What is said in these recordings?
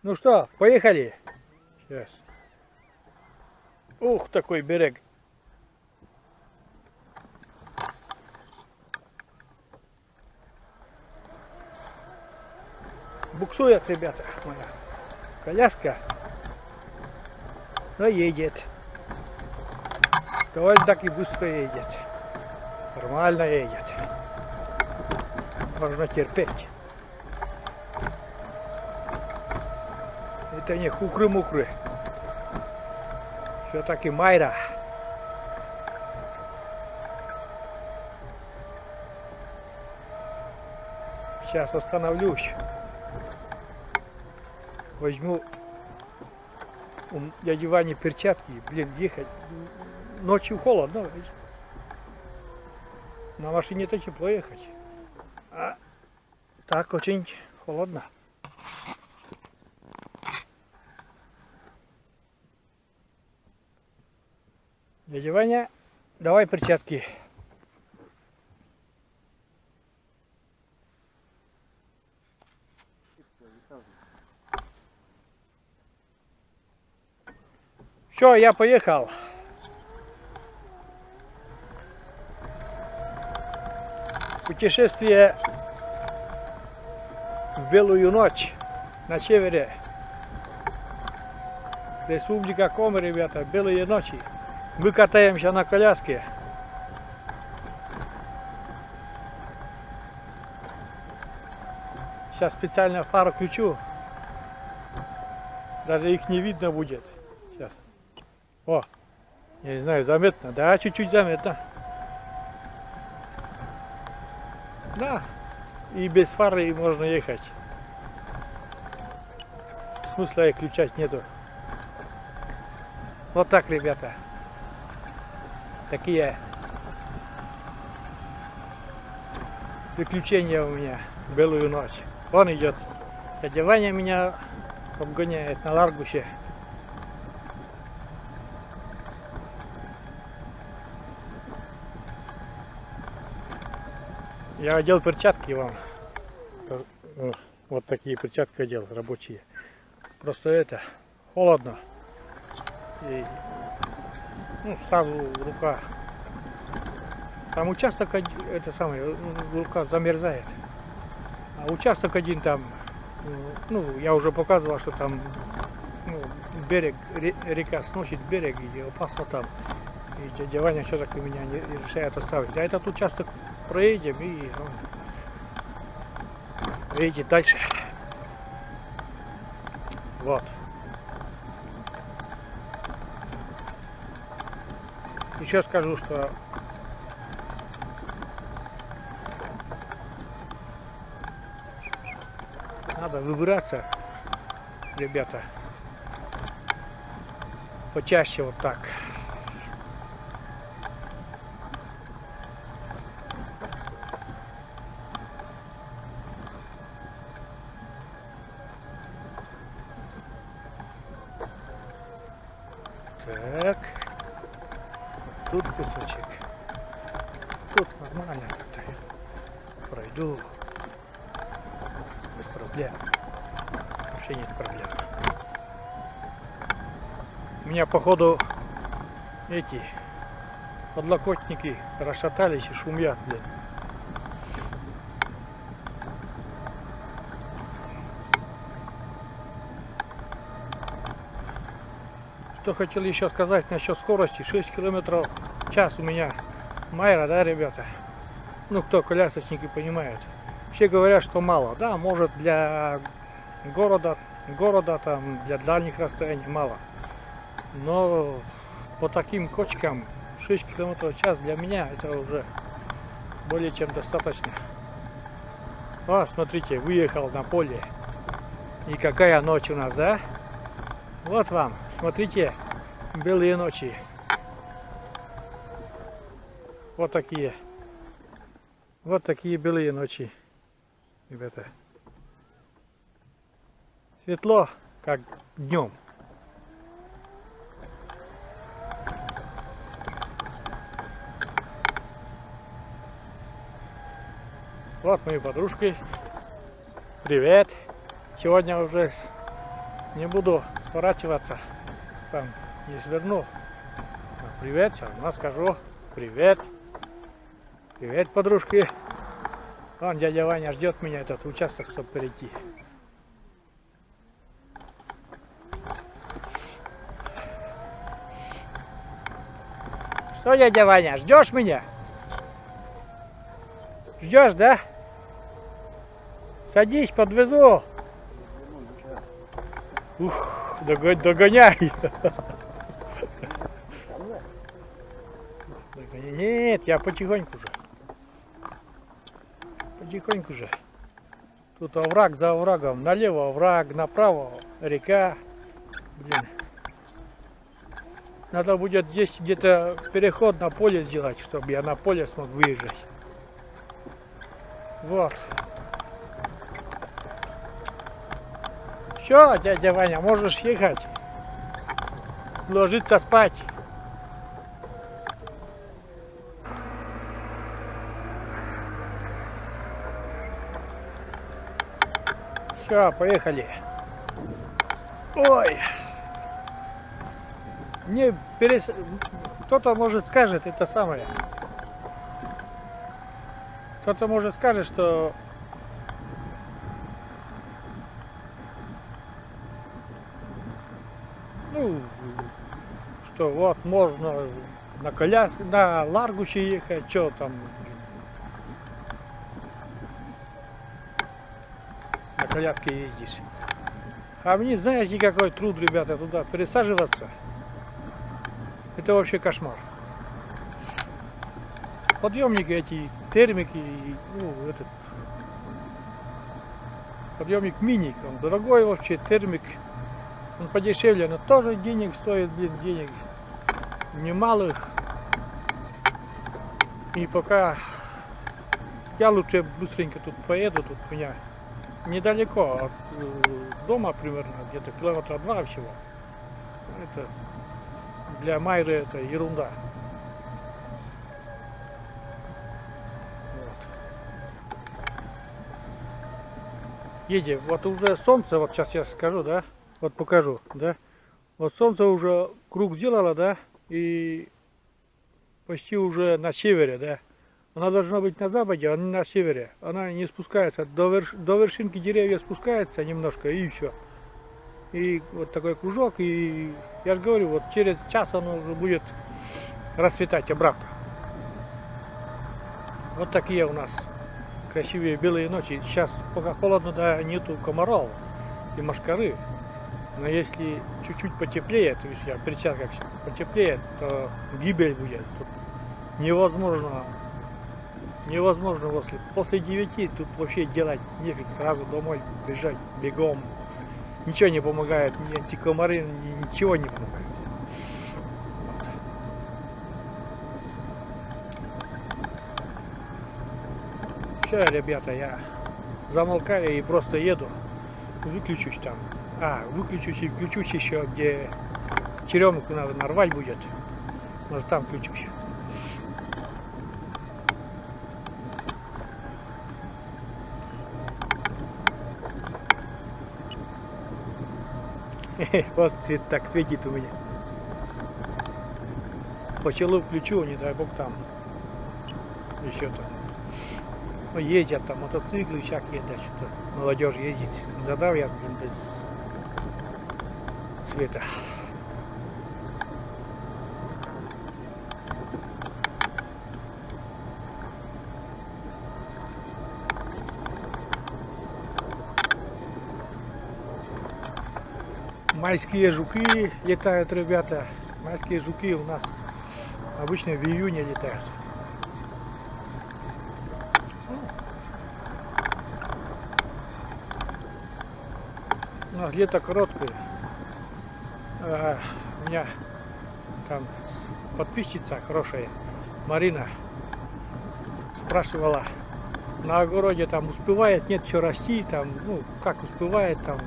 Ну что, поехали? Сейчас. Ух, такой берег. Буксует, ребята, моя коляска, но едет. Довольно-таки быстро едет. Нормально едет. Можно терпеть. Это не хукры-мукры. Все-таки Майра. Сейчас остановлюсь. Возьму у дяди Вани перчатки. Блин, ехать. Ночью холодно. На машине-то тепло ехать. А так очень холодно. Дядя Ваня, давай перчатки. Все, я поехал. Путешествие в белую ночь на севере. Республика Коми, ребята, белые ночи. Мы катаемся на коляске. Сейчас специально фару включу. Даже их не видно будет. Сейчас. О, я не знаю, заметно. Да, чуть-чуть заметно. Да, и без фары можно ехать. Смысла их включать нету. Вот так, ребята. Такие приключения у меня в белую ночь. Он идет. Дядя Ваня меня обгоняет на Ларгусе. Я одел перчатки вам. Вот такие перчатки одел, рабочие. Просто это холодно. И, ну, сразу рука. Там участок это самое, рука замерзает. А участок один там, ну, я уже показывал, что там берег, река сносит берег, и опасно там. И дядя Ваня все-таки меня не решает оставить. А этот участок проедем и он едет дальше. Вот. Еще скажу, что надо выбираться, ребята, почаще вот так. Так. Тут кусочек. Тут нормально как-то пройду. Без проблем. Вообще нет проблем. У меня походу эти подлокотники расшатались и шумят, блин. Что хотел еще сказать насчет скорости. 6 км в час у меня Майра, да, ребята? Ну, кто колясочники понимают. Все говорят, что мало. Да, может для города там, для дальних расстояний мало. Но по таким кочкам 6 км в час для меня это уже более чем достаточно. А, смотрите, выехал на поле. И какая ночь у нас, да? Вот вам. Смотрите, белые ночи. Вот такие. Вот такие белые ночи, ребята. Светло, как днем. Вот мои подружки. Привет. Сегодня уже Не буду сворачиваться, там не сверну. Привет, сама скажу. Привет. Привет, подружки. Вон дядя Ваня ждет меня этот участок, чтобы перейти. Что, дядя Ваня, ждешь меня? Ждешь, да? Садись, подвезу. Ух, догоняй. Нет, я потихоньку же. Потихоньку же. Тут овраг за оврагом. Налево овраг, направо река. Блин. Надо будет здесь где-то переход на поле сделать, чтобы я на поле смог выезжать. Вот. Все, дядя Ваня, можешь ехать. Ложиться спать. Все, поехали. Ой. Мне кто-то может скажет это самое. Кто-то может скажет, что что вот можно на коляске, на Ларгусе ехать, что там на коляске ездишь. А мне, знаете, какой труд, ребята, туда пересаживаться. Это вообще кошмар. Подъемники эти, термики, ну, этот подъемник мини, он дорогой вообще, термик, он подешевле, но тоже денег стоит, блин, денег немалых. И пока я лучше быстренько тут поеду, тут у меня недалеко от дома примерно, где-то километра 2 всего. Это для Майры это ерунда. Едем, вот уже солнце, вот сейчас я скажу, да, вот покажу, да, вот солнце уже круг сделало, да, и почти уже на севере, да, она должна быть на западе, а не на севере, она не спускается, до вершинки деревьев спускается немножко и все, и вот такой кружок, и я же говорю, вот через час оно уже будет расцветать обратно. Вот такие у нас красивые белые ночи. Сейчас пока холодно, да, нету комаров и мошкары. Но если чуть-чуть потеплее, то есть я перед час как потеплее, то гибель будет. Тут невозможно после 9 тут вообще делать нефиг, сразу домой бежать бегом. Ничего не помогает, ни антикомары, ничего не помогает. Все, ребята, я замолкаю и просто еду, выключусь там, выключусь и включусь еще, где черемуху надо нарвать будет, может там включусь. Вот цвет так светит у меня. Пчелу включу, не дай бог там еще-то. Ездят там мотоциклы всякие, да, что-то молодежь ездит. Задал я, блин, без света. Майские жуки летают, ребята. Майские жуки у нас обычно в июне летают. У нас лето короткое. У меня там подписчица хорошая, Марина, спрашивала, на огороде там успевает, нет, все расти, там, ну, как успевает, там,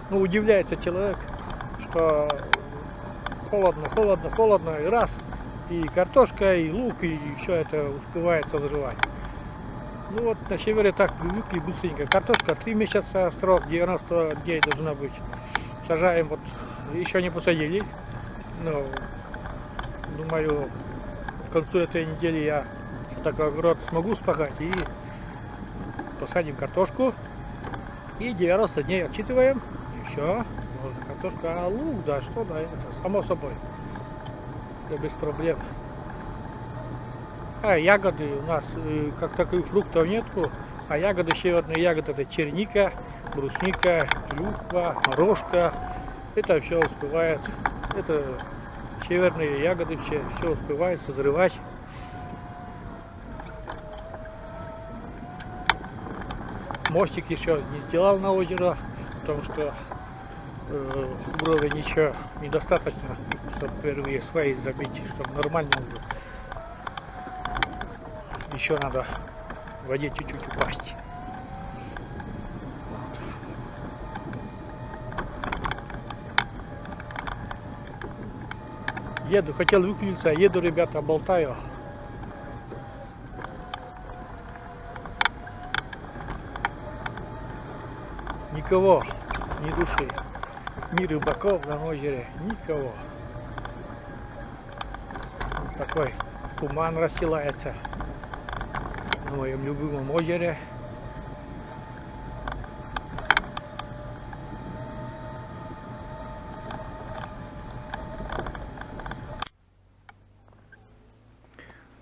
ну, удивляется человек, что холодно, и раз, и картошка, и лук, и все это успевает созревать. Ну вот на севере так привыкли быстренько. Картошка 3 месяца срок, 90 дней должна быть. Сажаем, вот еще не посадили. Но думаю, к концу этой недели я такой огород смогу спахать и посадим картошку. И 90 дней отчитываем. И все. Можно картошка, а лук, да, что, да, это само собой. Это без проблем. А ягоды у нас как таковых фруктов нету, а ягоды, северные ягоды, это черника, брусника, клюква, морожка. Это все успевает. Это северные ягоды, все успевает созревать. Мостик еще не сделал на озеро, потому что уровня ничего недостаточно, чтобы первые сваи забить, чтобы нормально было. Еще надо в воде чуть-чуть упасть. Еду, хотел выключиться, еду, ребята, болтаю. Никого, ни души, ни рыбаков на озере, никого. Вот такой туман расстилается на моем любимом озере.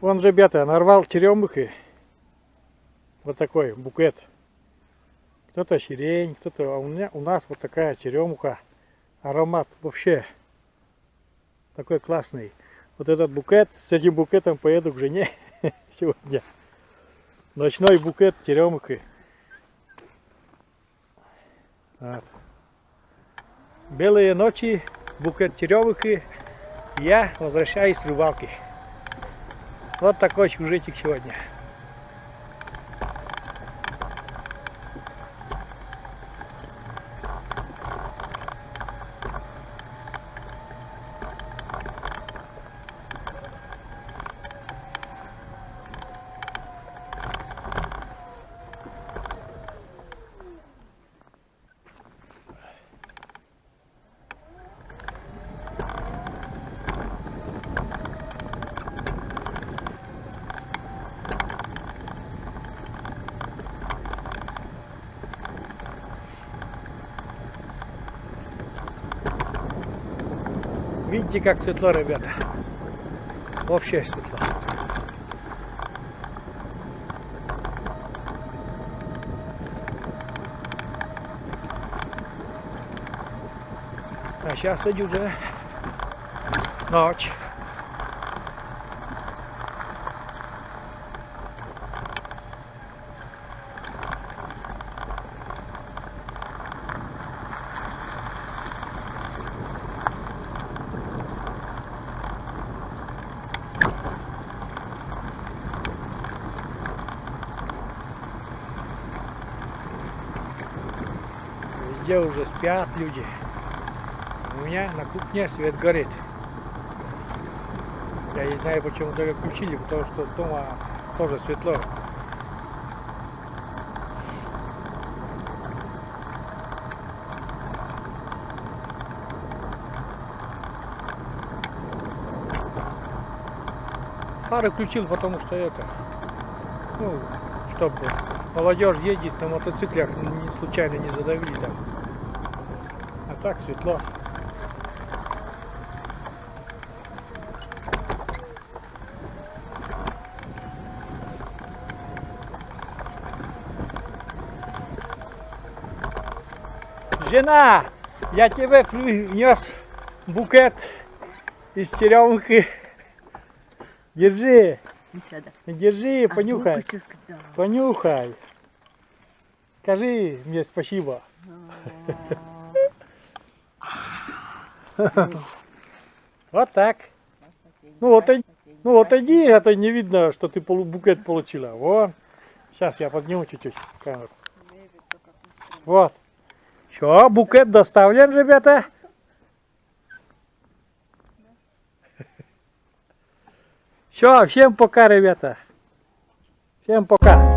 Вон, ребята, нарвал черемухи. Вот такой букет. Кто-то сирень, кто-то... А у нас вот такая черемуха. Аромат вообще такой классный. Вот этот букет, с этим букетом поеду к жене сегодня. Ночной букет черемухи. Вот. Белые ночи, букет черемухи. Я возвращаюсь с рыбалки. Вот такой сюжетик сегодня. Видите, как светло, ребята. Вообще светло. А сейчас идет уже ночь. Везде уже спят люди. У меня на кухне свет горит. Я не знаю, почему только включили, потому что дома тоже светло. Фары включил, потому что это, ну, чтобы молодежь ездит на мотоциклах, случайно не задавили там. А так светло. Жена, я тебе принес букет из черемухи. Держи. Держи, понюхай. Понюхай. Скажи мне спасибо. Вот так. Ну вот иди, это не видно, что ты букет получила. Вот. Сейчас я подниму чуть-чуть камеру. Вот. Все, букет доставлен, ребята. Все, всем пока, ребята. Всем пока.